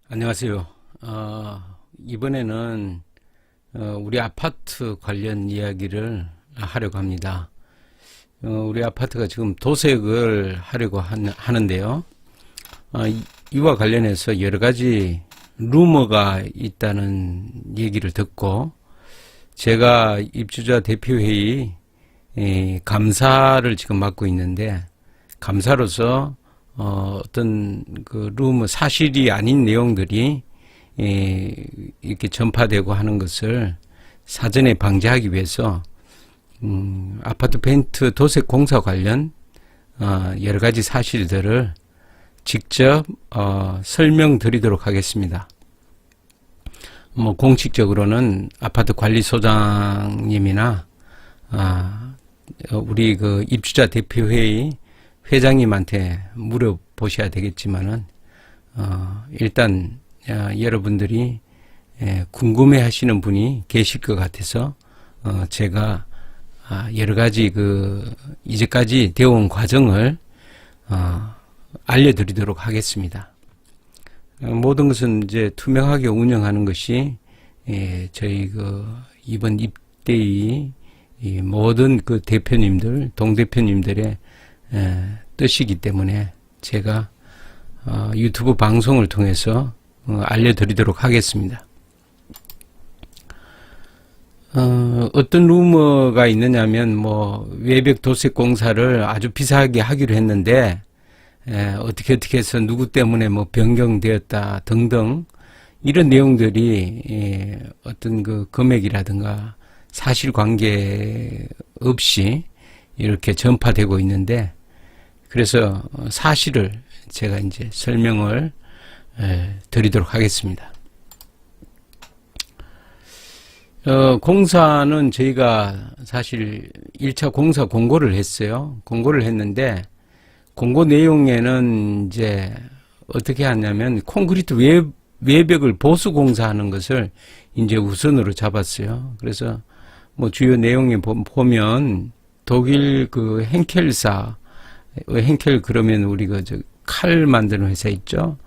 안녕하세요. 이번에는 우리 아파트 관련 이야기를 하려고 합니다. 우리 아파트가 지금 도색을 하려고 하는데요. 이와 관련해서 여러 가지 루머가 있다는 얘기를 듣고 제가 입주자 대표회의 감사를 지금 맡고 있는데, 감사로서 어떤 그 루머, 사실이 아닌 내용들이 이렇게 전파되고 하는 것을 사전에 방지하기 위해서 아파트 페인트 도색 공사 관련 여러 가지 사실들을 직접 설명드리도록 하겠습니다. 공식적으로는 아파트 관리소장님이나 우리 그 입주자 대표회의 회장님한테 물어보셔야 되겠지만은 일단 여러분들이 궁금해 하시는 분이 계실 것 같아서 제가 여러 가지 그 이제까지 되어온 과정을 알려드리도록 하겠습니다. 모든 것은 이제 투명하게 운영하는 것이 저희 그 이번 입대의 모든 그 대표님들, 동대표님들의 뜻이기 때문에 제가 유튜브 방송을 통해서 알려드리도록 하겠습니다. 어떤 루머가 있느냐면 외벽 도색 공사를 아주 비싸게 하기로 했는데 어떻게 해서 누구 때문에 변경되었다 등등 이런 내용들이 어떤 그 금액이라든가 사실관계 없이 이렇게 전파되고 있는데, 그래서 사실을 제가 이제 설명을 드리도록 하겠습니다. 공사는 저희가 사실 1차 공사 공고를 했어요. 공고를 했는데, 공고 내용에는 이제 어떻게 하냐면 콘크리트 외벽을 보수 공사하는 것을 이제 우선으로 잡았어요. 그래서 주요 내용에 보면 독일 그 henkel사, henkel 그러면 우리 칼 만드는 회사 있죠.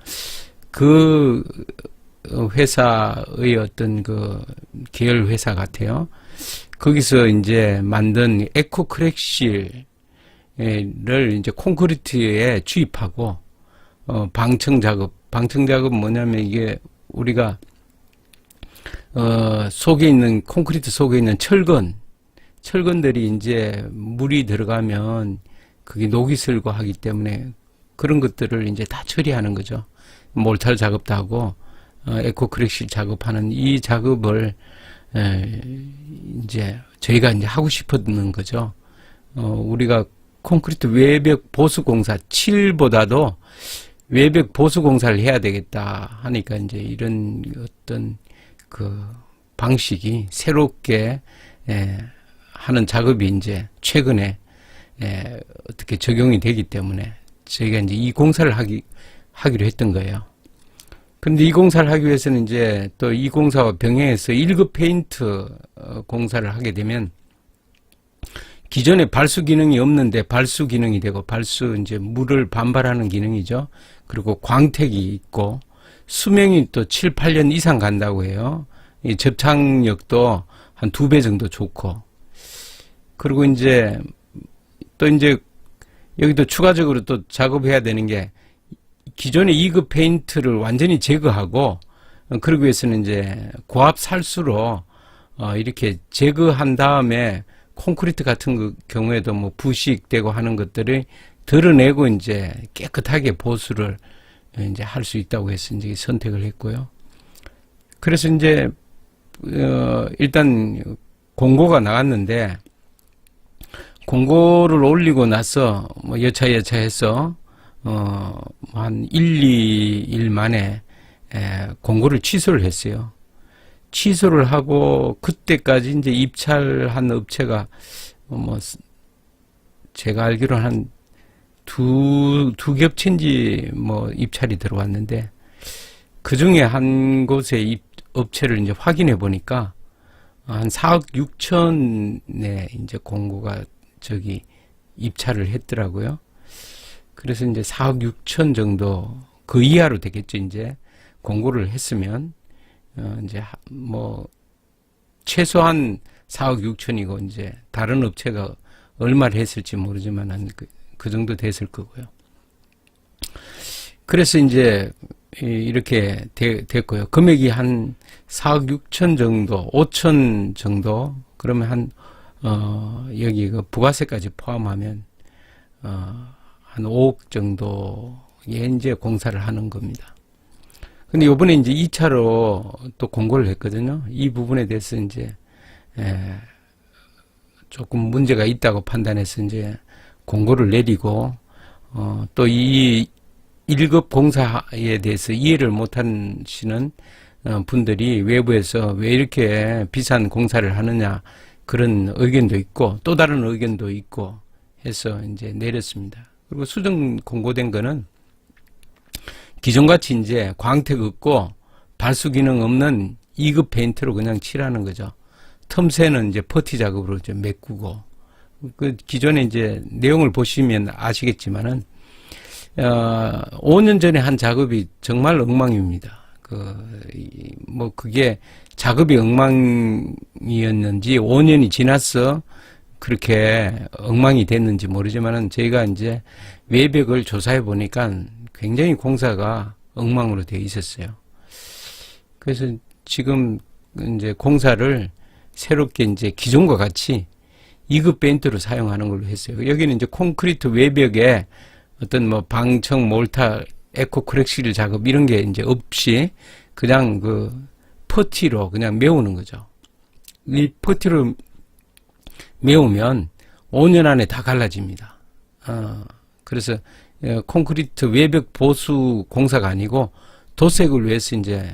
그 회사의 어떤 그 계열 회사 같아요. 거기서 이제 만든 에코크랙실을 이제 콘크리트에 주입하고 방청 작업 뭐냐면 이게 우리가 속에 있는 콘크리트 속에 있는 철근들이 이제 물이 들어가면 그게 녹이 슬고 하기 때문에 그런 것들을 이제 다 처리하는 거죠. 몰탈 작업도 하고 에코크랙실 작업하는 이 작업을 이제 저희가 이제 하고 싶었는 거죠. 우리가 콘크리트 외벽 보수 공사 7보다도 외벽 보수 공사를 해야 되겠다 하니까 이제 이런 어떤 그 방식이 새롭게 하는 작업이 이제 최근에 어떻게 적용이 되기 때문에 저희가 이제 이 공사를 하기로 했던 거예요. 근데 이 공사를 하기 위해서는 이제 또 이 공사와 병행해서 1급 페인트 공사를 하게 되면 기존에 발수 기능이 없는데 발수 기능이 되고, 이제 물을 반발하는 기능이죠. 그리고 광택이 있고 수명이 또 7, 8년 이상 간다고 해요. 이 접착력도 한 2배 정도 좋고, 그리고 이제 또 이제 여기도 추가적으로 또 작업해야 되는 게 기존의 2급 페인트를 완전히 제거하고, 그러기 위해서는 이제 고압 살수로 이렇게 제거한 다음에 콘크리트 같은 경우에도 부식되고 하는 것들을 드러내고 이제 깨끗하게 보수를 이제 할 수 있다고 해서 이제 선택을 했고요. 그래서 이제 일단 공고가 나갔는데, 공고를 올리고 나서 여차여차해서 한 1, 2일 만에 공고를 취소를 했어요. 취소를 하고 그때까지 이제 입찰한 업체가 제가 알기로는 한 두 겹친지 입찰이 들어왔는데, 그 중에 한 곳의 업체를 이제 확인해 보니까 한 4억 6천에 이제 공고가 입찰을 했더라고요. 그래서 이제 4억 6천 정도 그 이하로 되겠죠. 이제 공고를 했으면 이제 뭐 최소한 4억 6천이고 이제 다른 업체가 얼마를 했을지 모르지만 한 그 정도 됐을 거고요. 그래서 이제 이렇게 됐고요. 금액이 한 4억 6천 정도, 5천 정도, 그러면 여기 그 부가세까지 포함하면, 한 5억 정도에 이제 공사를 하는 겁니다. 근데 요번에 이제 2차로 또 공고를 했거든요. 이 부분에 대해서 이제, 조금 문제가 있다고 판단해서 이제 공고를 내리고, 또 이 1급 공사에 대해서 이해를 못하시는 분들이 외부에서 왜 이렇게 비싼 공사를 하느냐 그런 의견도 있고 또 다른 의견도 있고 해서 이제 내렸습니다. 그리고 수정 공고된 거는 기존같이 이제 광택 없고 발수 기능 없는 2급 페인트로 그냥 칠하는 거죠. 틈새는 이제 퍼티 작업으로 좀 메꾸고 그 기존에 이제 내용을 보시면 아시겠지만은 5년 전에 한 작업이 정말 엉망입니다. 뭐 그게 작업이 엉망이었는지 5년이 지나서 그렇게 엉망이 됐는지 모르지만은 저희가 이제 외벽을 조사해 보니까 굉장히 공사가 엉망으로 되어 있었어요. 그래서 지금 이제 공사를 새롭게 이제 기존과 같이 2급 페인트로 사용하는 걸로 했어요. 여기는 이제 콘크리트 외벽에 어떤 뭐 방청, 몰타, 에코 크랙실 작업 이런 게 이제 없이 그냥 그 퍼티로 그냥 메우는 거죠. 이 퍼티로 메우면 5년 안에 다 갈라집니다. 그래서 콘크리트 외벽 보수 공사가 아니고 도색을 위해서 이제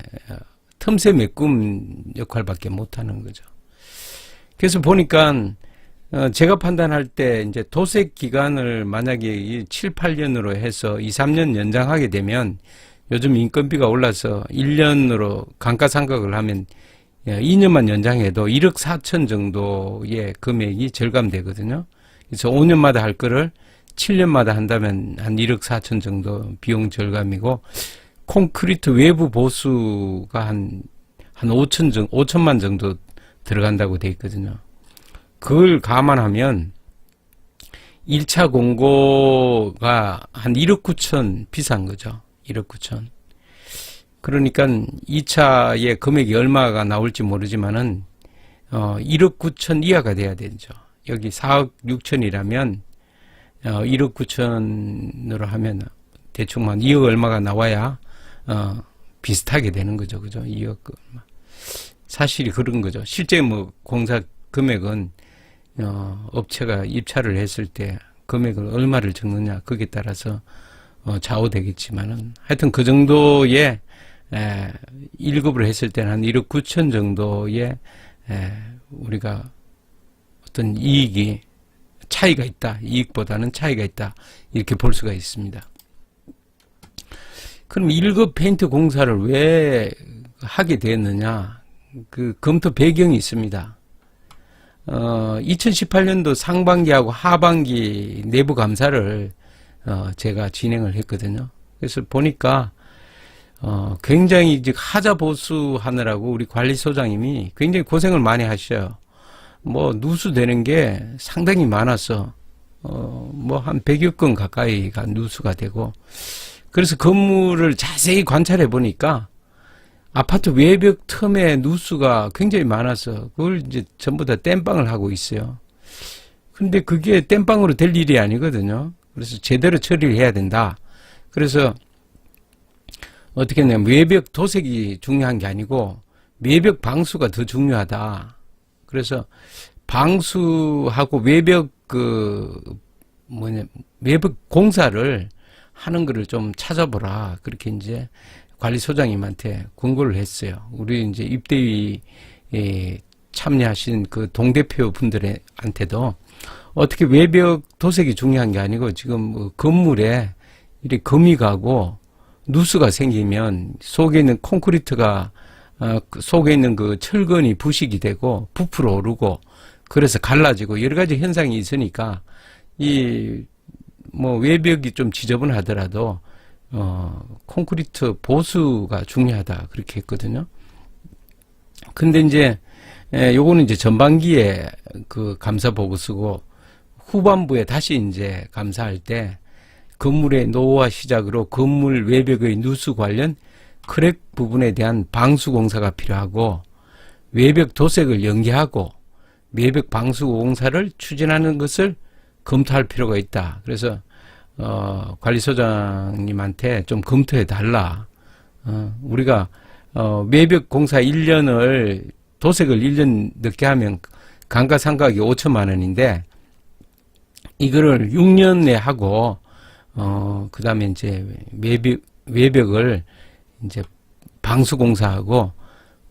틈새 메꿈 역할밖에 못 하는 거죠. 그래서 보니까 제가 판단할 때 이제 도색 기간을 만약에 7, 8년으로 해서 2, 3년 연장하게 되면 요즘 인건비가 올라서 1년으로 감가상각을 하면 2년만 연장해도 1억 4천 정도의 금액이 절감되거든요. 그래서 5년마다 할 거를 7년마다 한다면 한 1억 4천 정도 비용 절감이고 콘크리트 외부 보수가 한 5천만 정도 들어간다고 돼 있거든요. 그걸 감안하면 1차 공고가 한 1억 9천 비싼 거죠. 1억 9천. 그러니까 2차의 금액이 얼마가 나올지 모르지만은 1억 9천 이하가 돼야 되죠. 여기 4억 6천이라면 1억 9천으로 하면 대충 한 2억 얼마가 나와야 비슷하게 되는 거죠. 그죠? 2억 얼마. 사실이 그런 거죠. 실제 뭐 공사 금액은 업체가 입찰을 했을 때 금액을 얼마를 적느냐 거기에 따라서 좌우되겠지만은 하여튼 그 정도의 1급을 했을 때는 한 1억 9천 정도의 우리가 어떤 이익이 차이가 있다. 이익보다는 차이가 있다. 이렇게 볼 수가 있습니다. 그럼 1급 페인트 공사를 왜 하게 됐느냐? 그 검토 배경이 있습니다. 2018년도 상반기하고 하반기 내부 감사를 제가 진행을 했거든요. 그래서 보니까 굉장히 이제 하자 보수하느라고 우리 관리소장님이 굉장히 고생을 많이 하셔요. 뭐 누수되는 게 상당히 많아서 뭐 한 100여 건 가까이가 누수가 되고 그래서 건물을 자세히 관찰해 보니까 아파트 외벽 틈에 누수가 굉장히 많아서 그걸 이제 전부 다 땜빵을 하고 있어요. 근데 그게 땜빵으로 될 일이 아니거든요. 그래서 제대로 처리를 해야 된다. 그래서 어떻게 했냐면 외벽 도색이 중요한 게 아니고 외벽 방수가 더 중요하다. 그래서 방수하고 외벽 외벽 공사를 하는 거를 좀 찾아보라. 그렇게 이제 관리소장님한테 권고를 했어요. 우리 이제 입대위에 참여하신 그 동대표 분들한테도 어떻게 외벽 도색이 중요한 게 아니고 지금 뭐 건물에 이렇게 금이 가고 누수가 생기면 속에 있는 콘크리트가 속에 있는 그 철근이 부식이 되고 부풀어 오르고 그래서 갈라지고 여러 가지 현상이 있으니까 이 뭐 외벽이 좀 지저분하더라도 콘크리트 보수가 중요하다 그렇게 했거든요. 근데 이제 요거는 이제 전반기에 그 감사 보고서고 후반부에 다시 이제 감사할 때 건물의 노후화 시작으로 건물 외벽의 누수 관련 크랙 부분에 대한 방수 공사가 필요하고 외벽 도색을 연기하고 외벽 방수 공사를 추진하는 것을 검토할 필요가 있다. 그래서 관리소장님한테 좀 검토해 달라. 우리가 외벽 공사 1년을 도색을 1년 늦게 하면 감가상각이 5천만 원인데 이거를 6년 내에 하고 그 다음에 이제 외벽을 이제 방수 공사하고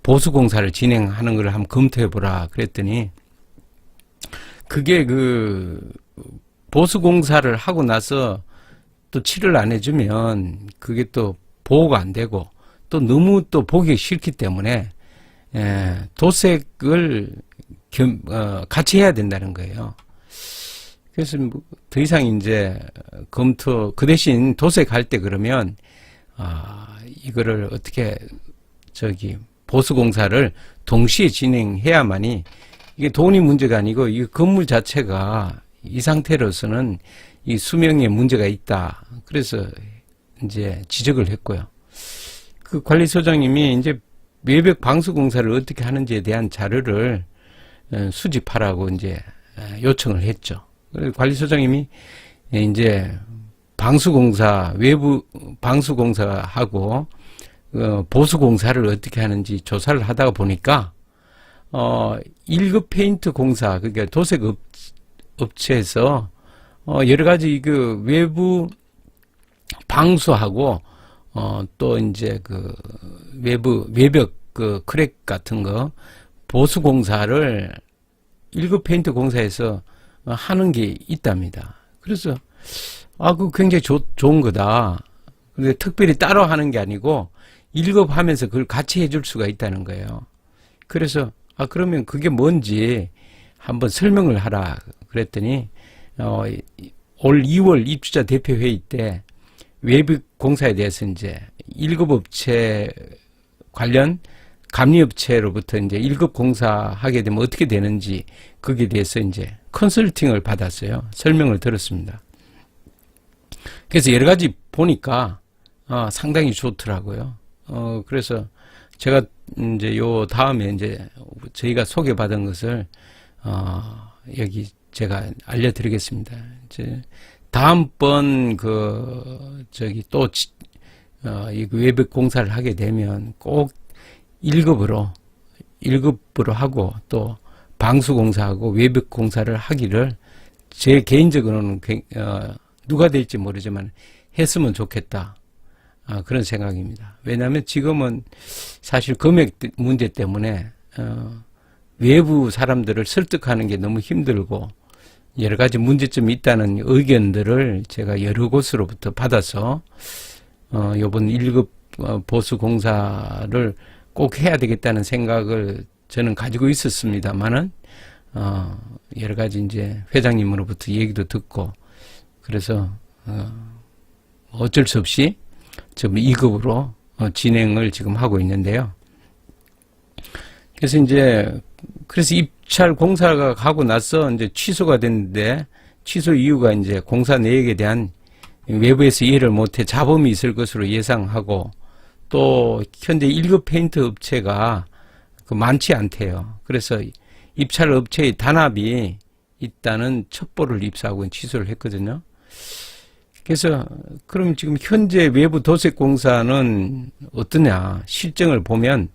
보수 공사를 진행하는 걸 한번 검토해 보라 그랬더니 그게 그 보수 공사를 하고 나서 또 치료를 안 해주면 그게 또 보호가 안 되고 또 너무 또 보기 싫기 때문에 도색을 같이 해야 된다는 거예요. 그래서 뭐 더 이상 이제 검토 그 대신 도색할 때 그러면 이거를 어떻게 보수 공사를 동시에 진행해야만이 이게 돈이 문제가 아니고 이 건물 자체가 이 상태로서는 이 수명에 문제가 있다. 그래서 이제 지적을 했고요. 그 관리소장님이 이제 외벽 방수 공사를 어떻게 하는지에 대한 자료를 수집하라고 이제 요청을 했죠. 관리소장님이 이제 방수공사, 외부 방수공사하고 보수공사를 어떻게 하는지 조사를 하다가 보니까 1급 페인트 공사, 그러니까 도색 업체에서 여러 가지 그 외부 방수하고 또 이제 그 외벽 그 크랙 같은 거 보수공사를 1급 페인트 공사에서 하는 게 있답니다. 그래서 그거 굉장히 좋은 거다. 근데 특별히 따로 하는 게 아니고 1급 하면서 그걸 같이 해줄 수가 있다는 거예요. 그래서 그러면 그게 뭔지 한번 설명을 하라 그랬더니 올 2월 입주자 대표회의 때 외벽 공사에 대해서 이제 1급 업체 관련 감리업체로부터 이제 1급 공사하게 되면 어떻게 되는지 거기에 대해서 이제 컨설팅을 받았어요. 설명을 들었습니다. 그래서 여러 가지 보니까 상당히 좋더라고요. 그래서 제가 이제 요 다음에 이제 저희가 소개받은 것을 여기 제가 알려드리겠습니다. 이제 다음번 또 이 외벽 공사를 하게 되면 꼭 1급으로 하고 또 방수 공사하고 외벽 공사를 하기를 제 개인적으로는 누가 될지 모르지만 했으면 좋겠다. 그런 생각입니다. 왜냐하면 지금은 사실 금액 문제 때문에 외부 사람들을 설득하는 게 너무 힘들고 여러 가지 문제점이 있다는 의견들을 제가 여러 곳으로부터 받아서 요번 1급 보수 공사를 꼭 해야 되겠다는 생각을 저는 가지고 있었습니다만은 여러 가지 이제 회장님으로부터 얘기도 듣고 그래서 어쩔 수 없이 지금 2급으로 진행을 지금 하고 있는데요. 그래서 입찰 공사가 가고 나서 이제 취소가 됐는데 취소 이유가 이제 공사 내역에 대한 외부에서 이해를 못해 잡음이 있을 것으로 예상하고 또 현재 1급 페인트 업체가 많지 않대요. 그래서 입찰 업체의 단합이 있다는 첩보를 입수하고 취소를 했거든요. 그래서 그럼 지금 현재 외부 도색 공사는 어떠냐 실정을 보면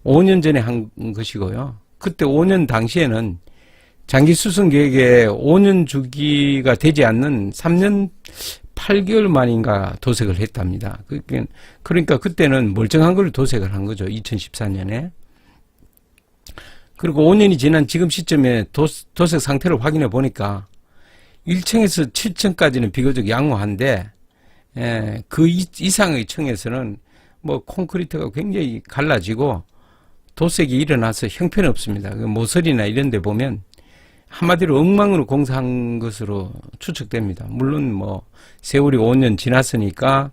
5년 전에 한 것이고요. 그때 5년 당시에는 장기 수승 계획에 5년 주기가 되지 않는 3년 8개월 만인가 도색을 했답니다. 그러니까 그때는 멀쩡한 걸 도색을 한 거죠. 2014년에. 그리고 5년이 지난 지금 시점에 도색 상태를 확인해 보니까 1층에서 7층까지는 비교적 양호한데 그 이상의 층에서는 뭐 콘크리트가 굉장히 갈라지고 도색이 일어나서 형편없습니다. 모서리나 이런 데 보면 한마디로 엉망으로 공사한 것으로 추측됩니다. 물론 뭐 세월이 5년 지났으니까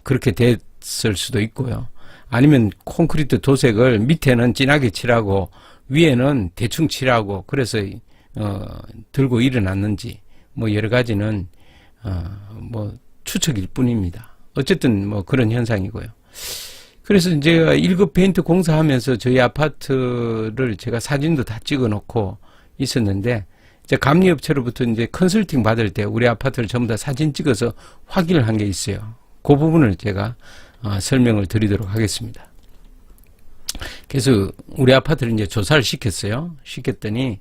그렇게 됐을 수도 있고요. 아니면 콘크리트 도색을 밑에는 진하게 칠하고 위에는 대충 칠하고 그래서 들고 일어났는지 뭐 여러 가지는 뭐 추측일 뿐입니다. 어쨌든 뭐 그런 현상이고요. 그래서 제가 1급 페인트 공사하면서 저희 아파트를 제가 사진도 다 찍어 놓고 있었는데 이제 감리업체로부터 이제 컨설팅 받을 때 우리 아파트를 전부 다 사진 찍어서 확인을 한 게 있어요. 그 부분을 제가 설명을 드리도록 하겠습니다. 그래서 우리 아파트를 이제 조사를 시켰어요. 시켰더니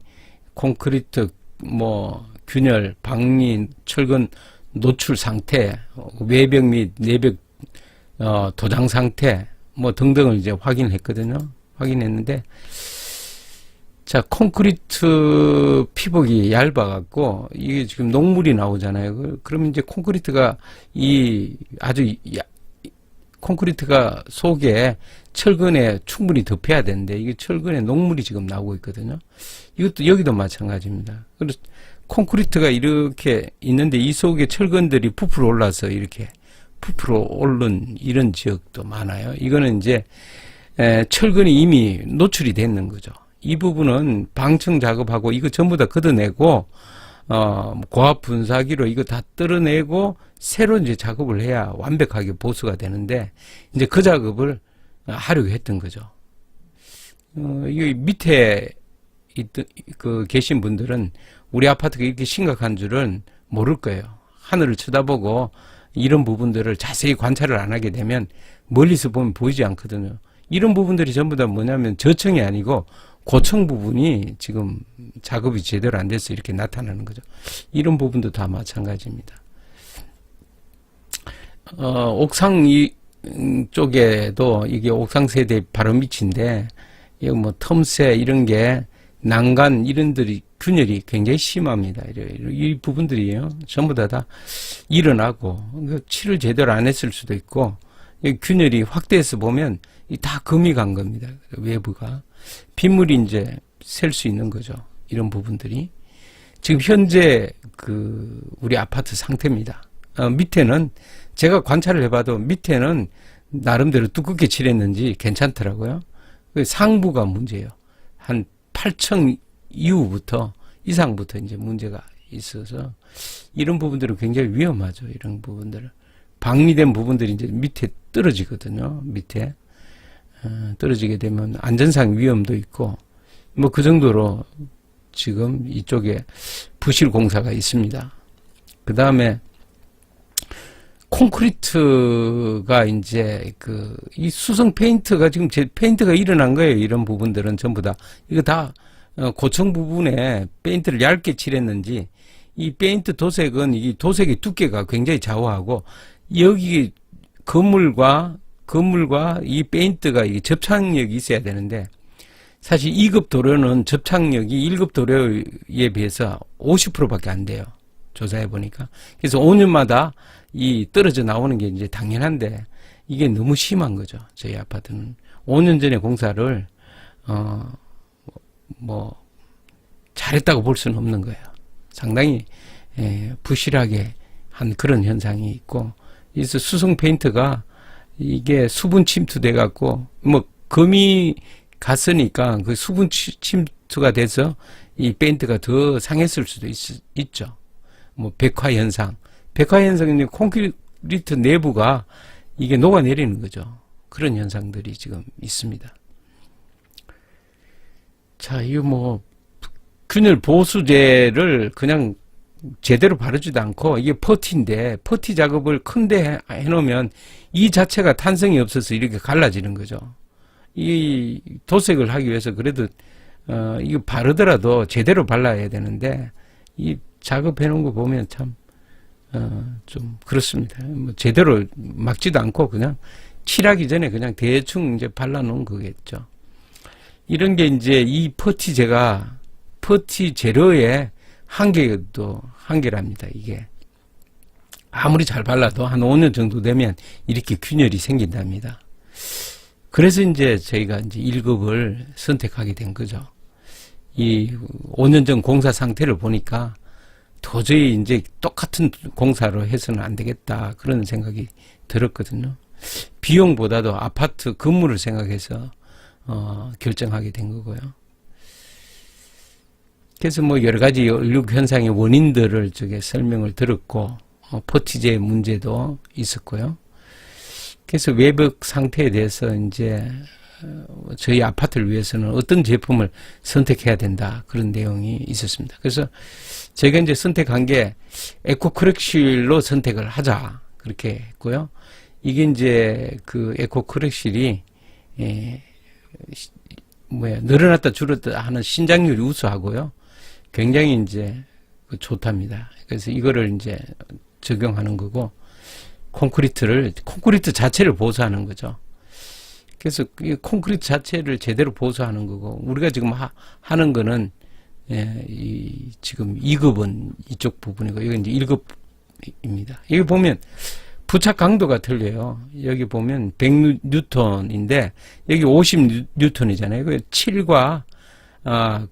콘크리트 뭐 균열, 방리, 철근 노출 상태, 외벽 및 내벽 도장 상태 뭐 등등을 이제 확인을 했거든요. 확인했는데 자, 콘크리트 피복이 얇아갖고, 이게 지금 녹물이 나오잖아요. 그러면 이제 콘크리트가 콘크리트가 속에 철근에 충분히 덮여야 되는데, 이게 철근에 녹물이 지금 나오고 있거든요. 이것도 여기도 마찬가지입니다. 그래서 콘크리트가 이렇게 있는데, 이 속에 철근들이 부풀어 올라서 이렇게 부풀어 오른 이런 지역도 많아요. 이거는 이제, 철근이 이미 노출이 됐는 거죠. 이 부분은 방청 작업하고 이거 전부 다 걷어내고 고압 분사기로 이거 다 뜯어내고 새로 이제 작업을 해야 완벽하게 보수가 되는데 이제 그 작업을 하려고 했던 거죠. 이 밑에 계신 분들은 우리 아파트가 이렇게 심각한 줄은 모를 거예요. 하늘을 쳐다보고 이런 부분들을 자세히 관찰을 안 하게 되면 멀리서 보면 보이지 않거든요. 이런 부분들이 전부 다 뭐냐면 저층이 아니고 고층 부분이 지금 작업이 제대로 안 돼서 이렇게 나타나는 거죠. 이런 부분도 다 마찬가지입니다. 옥상 쪽에도 이게 옥상 세대 바로 밑인데, 이거 뭐 틈새 이런 게 난간 이런들이 균열이 굉장히 심합니다. 이 부분들이에요. 전부 다 일어나고 칠을 제대로 안 했을 수도 있고, 균열이 확대해서 보면 다 금이 간 겁니다. 외부가. 빗물이 이제 셀 수 있는 거죠. 이런 부분들이. 지금 현재 우리 아파트 상태입니다. 밑에는 제가 관찰을 해봐도 밑에는 나름대로 두껍게 칠했는지 괜찮더라고요. 상부가 문제예요. 한 8층 이상부터 이제 문제가 있어서 이런 부분들은 굉장히 위험하죠. 이런 부분들은. 방리된 부분들이 이제 밑에 떨어지거든요. 밑에. 떨어지게 되면 안전상 위험도 있고 뭐 그 정도로 지금 이쪽에 부실 공사가 있습니다. 그 다음에 콘크리트가 이제 이 수성 페인트가 지금 페인트가 일어난 거예요. 이런 부분들은 전부 다 이거 다 고층 부분에 페인트를 얇게 칠했는지 이 페인트 도색은 이 도색의 두께가 굉장히 좌우하고 여기 건물과 이 페인트가 이게 접착력이 있어야 되는데 사실 2급 도료는 접착력이 1급 도료에 비해서 50%밖에 안 돼요. 조사해 보니까. 그래서 5년마다 이 떨어져 나오는 게 이제 당연한데 이게 너무 심한 거죠. 저희 아파트는 5년 전에 공사를 뭐 잘했다고 볼 수는 없는 거예요. 상당히 부실하게 한 그런 현상이 있고, 그래서 수성 페인트가 이게 수분 침투돼 갖고 뭐 금이 갔으니까 그 수분 침투가 돼서 이 페인트가 더 상했을 수도 있죠. 뭐 백화 현상은 콘크리트 내부가 이게 녹아내리는 거죠. 그런 현상들이 지금 있습니다. 자, 이거 뭐 균열 보수제를 그냥 제대로 바르지도 않고 이게 퍼티인데 퍼티 작업을 큰데 해놓으면 이 자체가 탄성이 없어서 이렇게 갈라지는 거죠. 이 도색을 하기 위해서 그래도 이거 바르더라도 제대로 발라야 되는데 이 작업해 놓은 거 보면 참 좀 그렇습니다. 뭐 제대로 막지도 않고 그냥 칠하기 전에 그냥 대충 이제 발라 놓은 거겠죠. 이런 게 이제 이 퍼티 재료의 한계랍니다. 이게 아무리 잘 발라도 한 5년 정도 되면 이렇게 균열이 생긴답니다. 그래서 이제 저희가 이제 1급을 선택하게 된 거죠. 이 5년 전 공사 상태를 보니까 도저히 이제 똑같은 공사로 해서는 안 되겠다. 그런 생각이 들었거든요. 비용보다도 아파트 건물을 생각해서, 결정하게 된 거고요. 그래서 뭐 여러 가지 연륙 현상의 원인들을 저게 설명을 들었고, 포티제 문제도 있었고요. 그래서 외벽 상태에 대해서 이제 저희 아파트를 위해서는 어떤 제품을 선택해야 된다, 그런 내용이 있었습니다. 그래서 제가 이제 선택한 게 에코크랙실로 선택을 하자, 그렇게 했고요. 이게 이제 그 에코크랙실이 늘어났다 줄었다 하는 신장률이 우수하고요. 굉장히 이제 좋답니다. 그래서 이거를 이제 적용하는 거고, 콘크리트 자체를 보수하는 거죠. 그래서 이 콘크리트 자체를 제대로 보수하는 거고, 우리가 지금 하는 거는, 지금 2급은 이쪽 부분이고, 이건 이제 1급입니다. 여기 보면 부착 강도가 틀려요. 여기 보면 100뉴턴인데, 여기 50뉴턴이잖아요. 그 7과,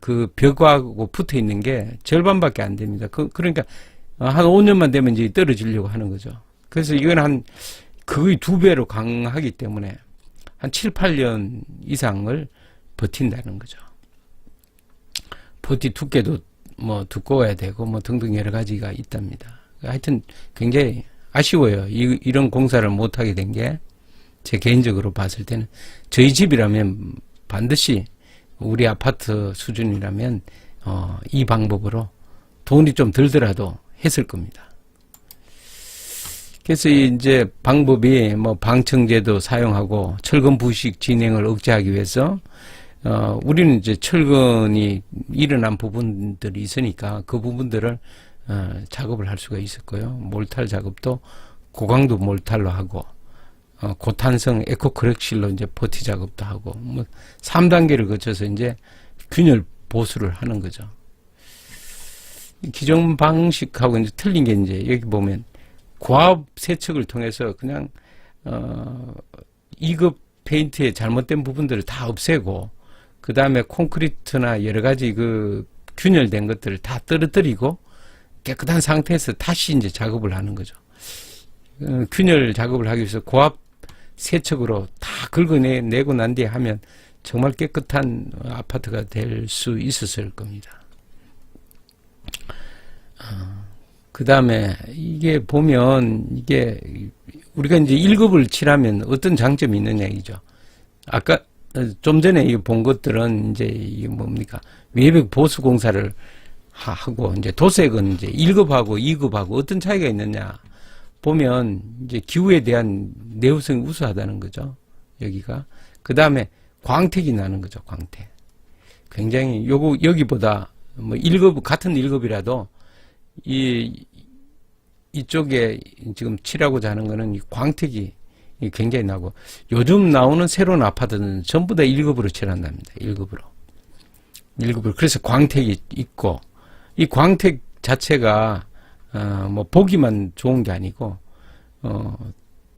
그 벽하고 붙어 있는 게 절반밖에 안 됩니다. 그러니까, 한 5년만 되면 이제 떨어지려고 하는 거죠. 그래서 이건 거의 2배로 강하기 때문에 한 7, 8년 이상을 버틴다는 거죠. 버티 두께도 뭐 두꺼워야 되고 뭐 등등 여러 가지가 있답니다. 하여튼 굉장히 아쉬워요. 이런 공사를 못하게 된 게, 제 개인적으로 봤을 때는 저희 집이라면 반드시 우리 아파트 수준이라면 이 방법으로 돈이 좀 들더라도 했을 겁니다. 그래서 이제 방법이 뭐 방청제도 사용하고 철근 부식 진행을 억제하기 위해서 우리는 이제 철근이 일어난 부분들이 있으니까 그 부분들을 작업을 할 수가 있었고요. 몰탈 작업도 고강도 몰탈로 하고 고탄성 에코크랙실로 이제 버티 작업도 하고 뭐 3단계를 거쳐서 이제 균열 보수를 하는 거죠. 기존 방식하고 이제 틀린 게 이제 여기 보면 고압 세척을 통해서 그냥 2급 페인트의 잘못된 부분들을 다 없애고, 그 다음에 콘크리트나 여러 가지 그 균열된 것들을 다 떨어뜨리고 깨끗한 상태에서 다시 이제 작업을 하는 거죠. 균열 작업을 하기 위해서 고압 세척으로 다 긁어내고 난 뒤에 하면 정말 깨끗한 아파트가 될 수 있었을 겁니다. 그 다음에 이게 보면 이게 우리가 이제 1급을 칠하면 어떤 장점이 있느냐 이죠. 아까 좀 전에 본 것들은 이제 이게 뭡니까? 외벽 보수 공사를 하고 이제 도색은 이제 1급하고 2급하고 어떤 차이가 있느냐 보면 이제 기후에 대한 내구성이 우수하다는 거죠. 여기가. 그 다음에 광택이 나는 거죠. 광택. 굉장히 여기보다 뭐 1급 같은 1급이라도 이쪽에 지금 칠하고자 하는 거는 이 광택이 굉장히 나고, 요즘 나오는 새로운 아파트는 전부 다 1급으로 칠한답니다. 1급으로. 그래서 광택이 있고, 이 광택 자체가, 뭐, 보기만 좋은 게 아니고,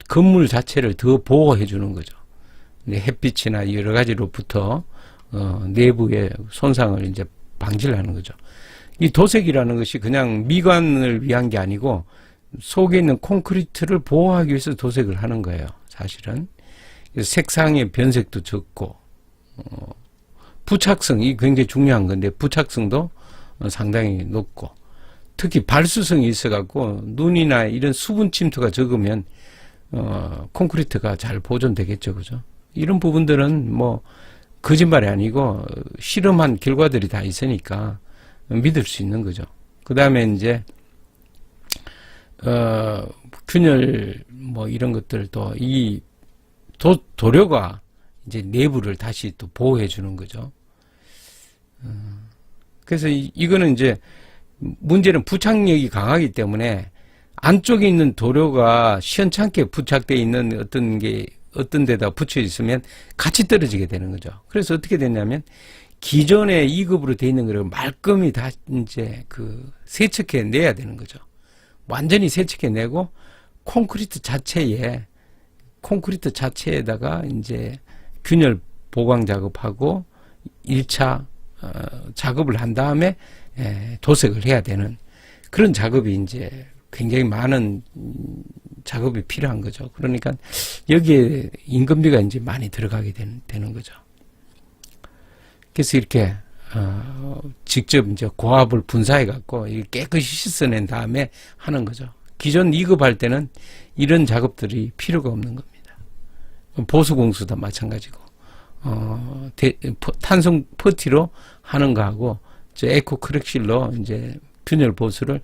건물 자체를 더 보호해 주는 거죠. 햇빛이나 여러 가지로부터, 내부의 손상을 이제 방지를 하는 거죠. 이 도색이라는 것이 그냥 미관을 위한 게 아니고 속에 있는 콘크리트를 보호하기 위해서 도색을 하는 거예요. 사실은. 색상의 변색도 적고, 부착성이 굉장히 중요한 건데 부착성도 상당히 높고, 특히 발수성이 있어갖고 눈이나 이런 수분 침투가 적으면 콘크리트가 잘 보존되겠죠, 그죠? 이런 부분들은 뭐 거짓말이 아니고 실험한 결과들이 다 있으니까 믿을 수 있는 거죠. 그 다음에 이제 균열 뭐 이런 것들도 이 도료가 이제 내부를 다시 또 보호해 주는 거죠. 그래서 이거는 이제 문제는 부착력이 강하기 때문에 안쪽에 있는 도료가 시원찮게 부착되어 있는 어떤 데다 붙여 있으면 같이 떨어지게 되는 거죠. 그래서 어떻게 됐냐면 기존에 2급으로 되어 있는 거를 말끔히 다 이제 세척해 내야 되는 거죠. 완전히 세척해 내고 콘크리트 자체에다가 이제 균열 보강 작업하고 1차 작업을 한 다음에 도색을 해야 되는 그런 작업이 이제 굉장히 많은 작업이 필요한 거죠. 그러니까 여기에 인건비가 이제 많이 들어가게 되는 거죠. 그래서 이렇게 직접 이제 고압을 분사해 갖고 깨끗이 씻어낸 다음에 하는 거죠. 기존 2급 할 때는 이런 작업들이 필요가 없는 겁니다. 보수공수도 마찬가지고 탄성 퍼티로 하는 거하고 에코 크랙실로 이제 균열 보수를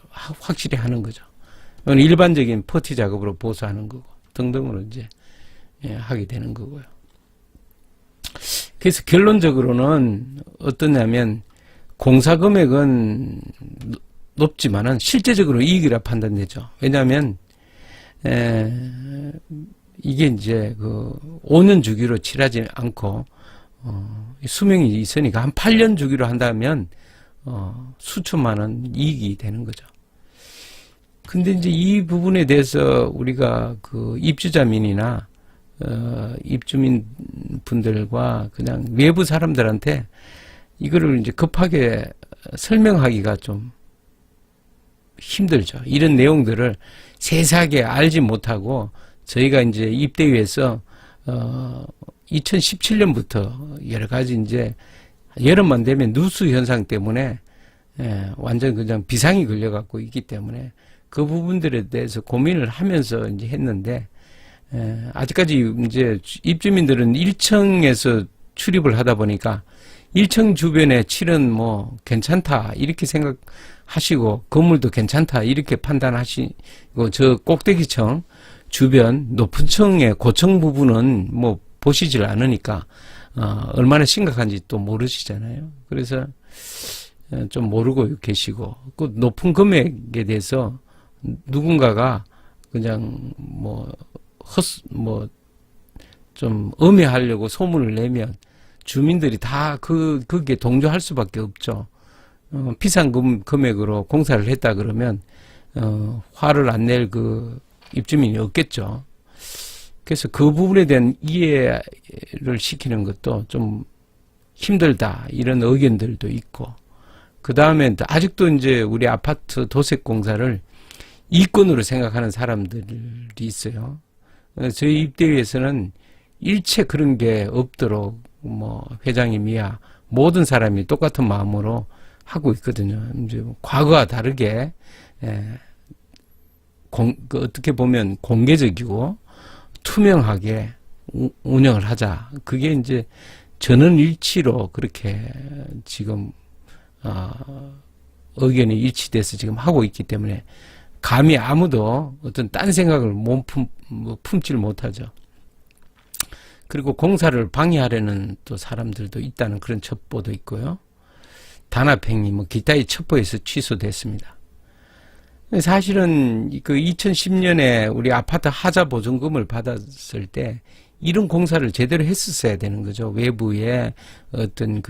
확실히 하는 거죠. 이건 일반적인 퍼티 작업으로 보수하는 거고 등등으로 이제 하게 되는 거고요. 그래서 결론적으로는 어떠냐면 공사 금액은 높지만은 실제적으로 이익이라 판단되죠. 왜냐하면 이게 이제 그 5년 주기로 칠하지 않고 수명이 있으니까 한 8년 주기로 한다면 수천만 원 이익이 되는 거죠. 근데 이제 이 부분에 대해서 우리가 그 입주자민이나 입주민 분들과 그냥 외부 사람들한테 이거를 이제 급하게 설명하기가 좀 힘들죠. 이런 내용들을 세세하게 알지 못하고 저희가 이제 입대위에서 2017년부터 여러 가지 이제 여름만 되면 누수 현상 때문에 완전 그냥 비상이 걸려갖고 있기 때문에 그 부분들에 대해서 고민을 하면서 이제 했는데 아직까지 이제 입주민들은 1층에서 출입을 하다 보니까 1층 주변에 칠은 뭐 괜찮다 이렇게 생각하시고 건물도 괜찮다 이렇게 판단하시고 저 꼭대기층 주변 높은 층의 고층 부분은 뭐 보시질 않으니까 얼마나 심각한지 또 모르시잖아요. 그래서 좀 모르고 계시고 그 높은 금액에 대해서 누군가가 그냥 좀 음해하려고 소문을 내면 주민들이 다 거기에 동조할 수밖에 없죠. 비싼 금액으로 공사를 했다 그러면 화를 안 낼 그 입주민이 없겠죠. 그래서 그 부분에 대한 이해를 시키는 것도 좀 힘들다 이런 의견들도 있고 그 다음에 아직도 이제 우리 아파트 도색 공사를 이권으로 생각하는 사람들이 있어요. 저희 입대위에서는 일체 그런 게 없도록 회장님이야 모든 사람이 똑같은 마음으로 하고 있거든요. 이제 과거와 다르게 어떻게 보면 공개적이고 투명하게 운영을 하자. 그게 이제 전원 일치로 그렇게 지금 의견이 일치돼서 지금 하고 있기 때문에 감히 아무도 어떤 딴 생각을 품질 못하죠. 그리고 공사를 방해하려는 또 사람들도 있다는 그런 첩보도 있고요. 단합행위, 기타의 첩보에서 취소됐습니다. 사실은 그 2010년에 우리 아파트 하자 보증금을 받았을 때 이런 공사를 제대로 했었어야 되는 거죠. 외부에 어떤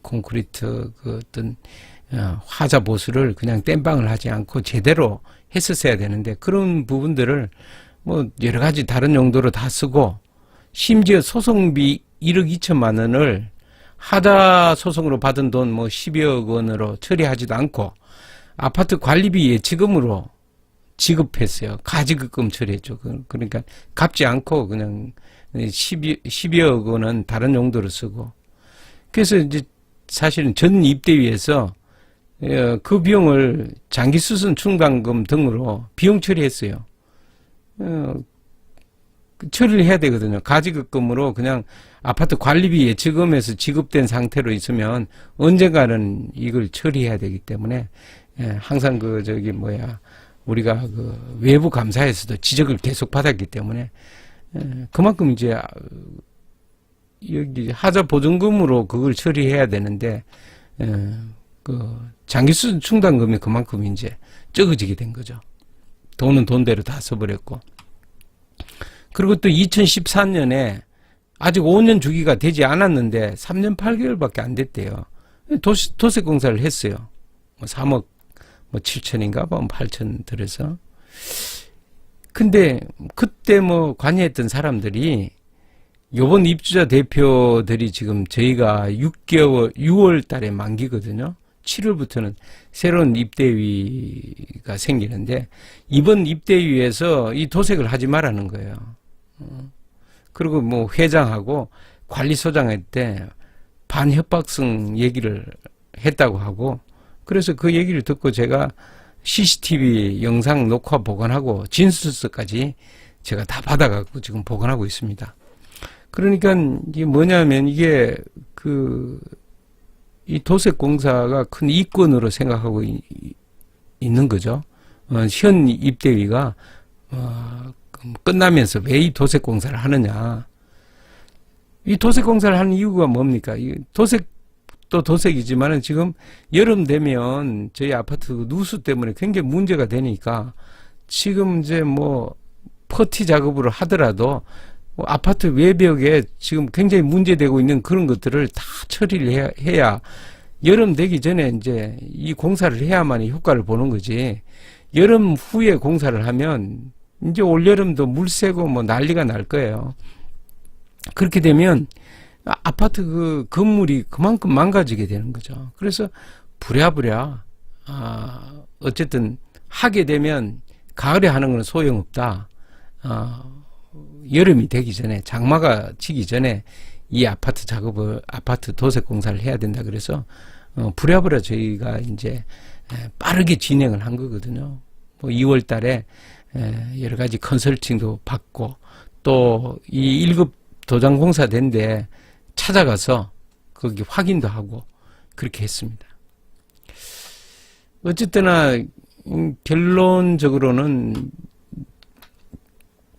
콘크리트 어떤 화자 보수를 그냥 땜빵을 하지 않고 제대로 했었어야 되는데 그런 부분들을 여러 가지 다른 용도로 다 쓰고 심지어 소송비 1억 2천만 원을 하자 소송으로 받은 돈 12억 원으로 처리하지도 않고 아파트 관리비 예치금으로 지급했어요. 가지급금 처리했죠. 그러니까 갚지 않고 그냥 12억 원은 다른 용도로 쓰고 그래서 이제 사실은 전 입대위에서 그 비용을 장기수선 충당금 등으로 비용 처리했어요. 처리를 해야 되거든요. 가지급금으로 그냥 아파트 관리비 예치금에서 지급된 상태로 있으면 언젠가는 이걸 처리해야 되기 때문에 항상 우리가 외부 감사에서도 지적을 계속 받았기 때문에 그만큼 이제 여기 하자 보증금으로 그걸 처리해야 되는데 장기수선 충당금이 그만큼 이제 적어지게 된 거죠. 돈은 돈대로 다 써버렸고. 그리고 또 2014년에 아직 5년 주기가 되지 않았는데 3년 8개월밖에 안 됐대요. 도색 공사를 했어요. 3억 7천인가 8천 들여서. 근데 그때 관여했던 사람들이 요번 입주자 대표들이 지금 저희가 6월 달에 만기거든요. 7월부터는 새로운 입대위가 생기는데 이번 입대위에서 이 도색을 하지 말라는 거예요. 그리고 뭐 회장하고 관리소장한테 반협박성 얘기를 했다고 하고 그래서 그 얘기를 듣고 제가 CCTV 영상 녹화 보관하고 진술서까지 제가 다 받아갖고 지금 보관하고 있습니다. 그러니까 이게 뭐냐면 이게 이 도색공사가 큰 이권으로 생각하고 있는 거죠. 현 입대위가 끝나면서 왜 이 도색공사를 하느냐. 이 도색공사를 하는 이유가 뭡니까? 이 도색도 도색이지만은 지금 여름 되면 저희 아파트 누수 때문에 굉장히 문제가 되니까 지금 이제 뭐 퍼티 작업을 하더라도 아파트 외벽에 지금 굉장히 문제되고 있는 그런 것들을 다 처리를 해야 여름 되기 전에 이제 이 공사를 해야만이 효과를 보는 거지. 여름 후에 공사를 하면 이제 올여름도 물 새고 뭐 난리가 날 거예요. 그렇게 되면 아파트 그 건물이 그만큼 망가지게 되는 거죠. 그래서 부랴부랴 어쨌든 하게 되면 가을에 하는 건 소용없다. 여름이 되기 전에 장마가 지기 전에 이 아파트 작업을 아파트 도색 공사를 해야 된다. 그래서 부랴부랴 저희가 이제 빠르게 진행을 한 거거든요. 뭐 2월 달에 여러 가지 컨설팅도 받고 또 이 1급 도장 공사 된데 찾아가서 거기 확인도 하고 그렇게 했습니다. 어쨌거나 결론적으로는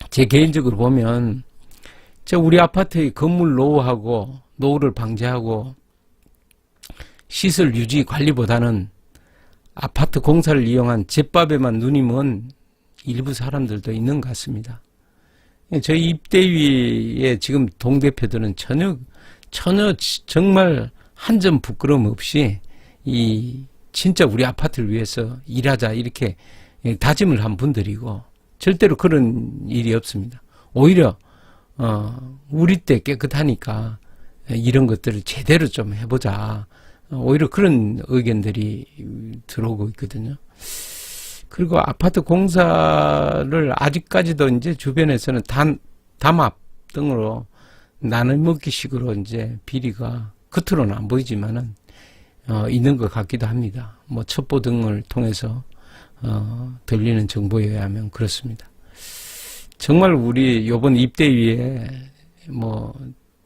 제 개인적으로 보면 우리 아파트의 건물 노후를 방지하고 시설 유지 관리보다는 아파트 공사를 이용한 제밥에만 눈이 먼 일부 사람들도 있는 것 같습니다. 저희 입대위의 지금 동대표들은 전혀 정말 한 점 부끄러움 없이 진짜 우리 아파트를 위해서 일하자 이렇게 다짐을 한 분들이고 절대로 그런 일이 없습니다. 오히려 우리 때 깨끗하니까 이런 것들을 제대로 좀 해보자. 오히려 그런 의견들이 들어오고 있거든요. 그리고 아파트 공사를 아직까지도 이제 주변에서는 담합 등으로 나눠먹기식으로 이제 비리가 겉으로는 안 보이지만은 있는 것 같기도 합니다. 뭐 첩보 등을 통해서 들리는 정보에 의하면 그렇습니다. 정말 우리 요번 입대위에 뭐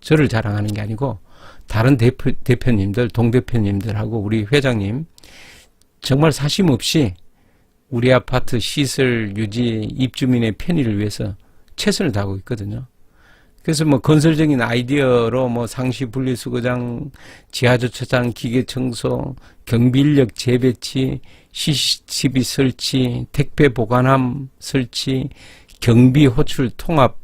저를 자랑하는 게 아니고 다른 대표님들, 동대표님들하고 우리 회장님 정말 사심 없이 우리 아파트 시설 유지 입주민의 편의를 위해서 최선을 다하고 있거든요. 그래서 뭐 건설적인 아이디어로 뭐 상시 분리수거장, 지하주차장 기계 청소, 경비인력 재배치, CCTV 설치, 택배 보관함 설치, 경비 호출 통합,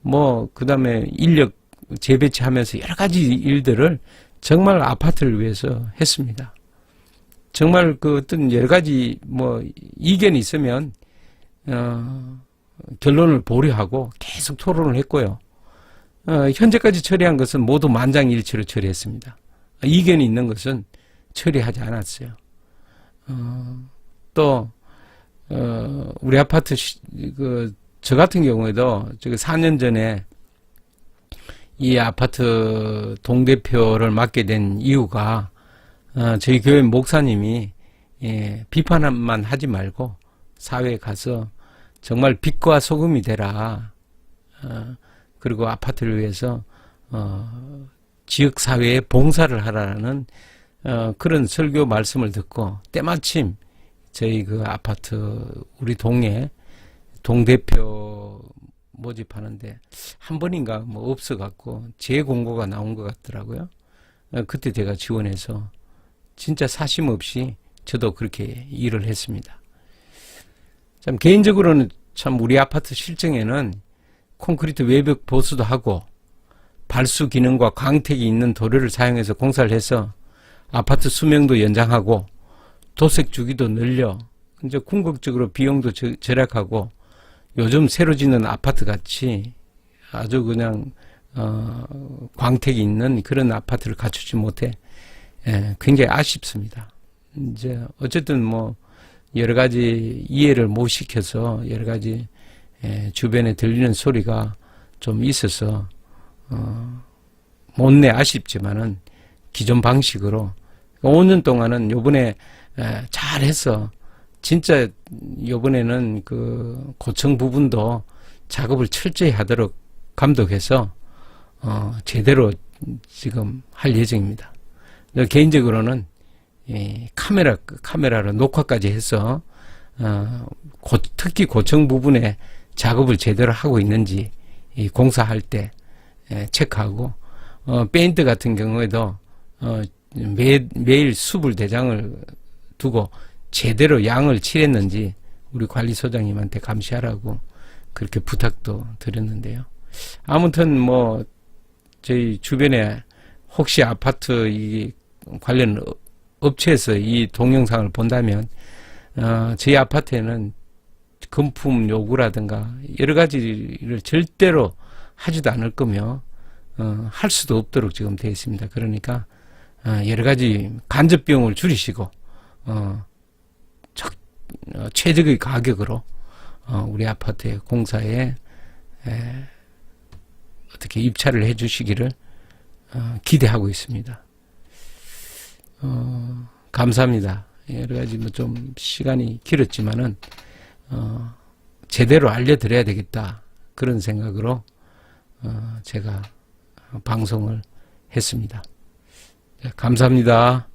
뭐 그다음에 인력 재배치하면서 여러 가지 일들을 정말 아파트를 위해서 했습니다. 정말 그 어떤 여러 가지 뭐 이견이 있으면 결론을 보류하고 계속 토론을 했고요. 현재까지 처리한 것은 모두 만장일치로 처리했습니다. 이견이 있는 것은 처리하지 않았어요. 또 우리 아파트 저 같은 경우에도 4년 전에 이 아파트 동대표를 맡게 된 이유가 저희 교회 목사님이 비판만 하지 말고 사회에 가서 정말 빛과 소금이 되라. 그리고 아파트를 위해서 지역 사회에 봉사를 하라는 그런 설교 말씀을 듣고 때마침 저희 그 아파트 우리 동에 동대표 모집하는데 한 번인가 뭐 없어갖고 재공고가 나온 것 같더라고요. 그때 제가 지원해서 진짜 사심 없이 저도 그렇게 일을 했습니다. 참 개인적으로는 참 우리 아파트 실정에는 콘크리트 외벽 보수도 하고 발수 기능과 광택이 있는 도료를 사용해서 공사를 해서 아파트 수명도 연장하고 도색 주기도 늘려 이제 궁극적으로 비용도 절약하고 요즘 새로 짓는 아파트 같이 아주 그냥 광택이 있는 그런 아파트를 갖추지 못해 굉장히 아쉽습니다. 이제 어쨌든 뭐 여러 가지 이해를 못 시켜서 여러 가지 주변에 들리는 소리가 좀 있어서 못내 아쉽지만은 기존 방식으로 5년 동안은 요번에 잘해서 진짜 요번에는 그 고청 부분도 작업을 철저히 하도록 감독해서 제대로 지금 할 예정입니다. 개인적으로는 카메라로 녹화까지 해서 특히 고청 부분에 작업을 제대로 하고 있는지 공사할 때 체크하고 페인트 같은 경우에도 매일 수불 대장을 두고 제대로 양을 칠했는지 우리 관리소장님한테 감시하라고 그렇게 부탁도 드렸는데요. 아무튼 뭐 저희 주변에 혹시 아파트 이 관련 업체에서 이 동영상을 본다면 저희 아파트에는 금품 요구라든가 여러 가지를 절대로 하지도 않을 거며 할 수도 없도록 지금 되어 있습니다. 그러니까 여러 가지 간접 비용을 줄이시고 최적의 가격으로 우리 아파트의 공사에 어떻게 입찰을 해 주시기를 기대하고 있습니다. 감사합니다. 여러 가지 뭐 좀 시간이 길었지만은 제대로 알려드려야 되겠다 그런 생각으로 제가 방송을 했습니다. 감사합니다.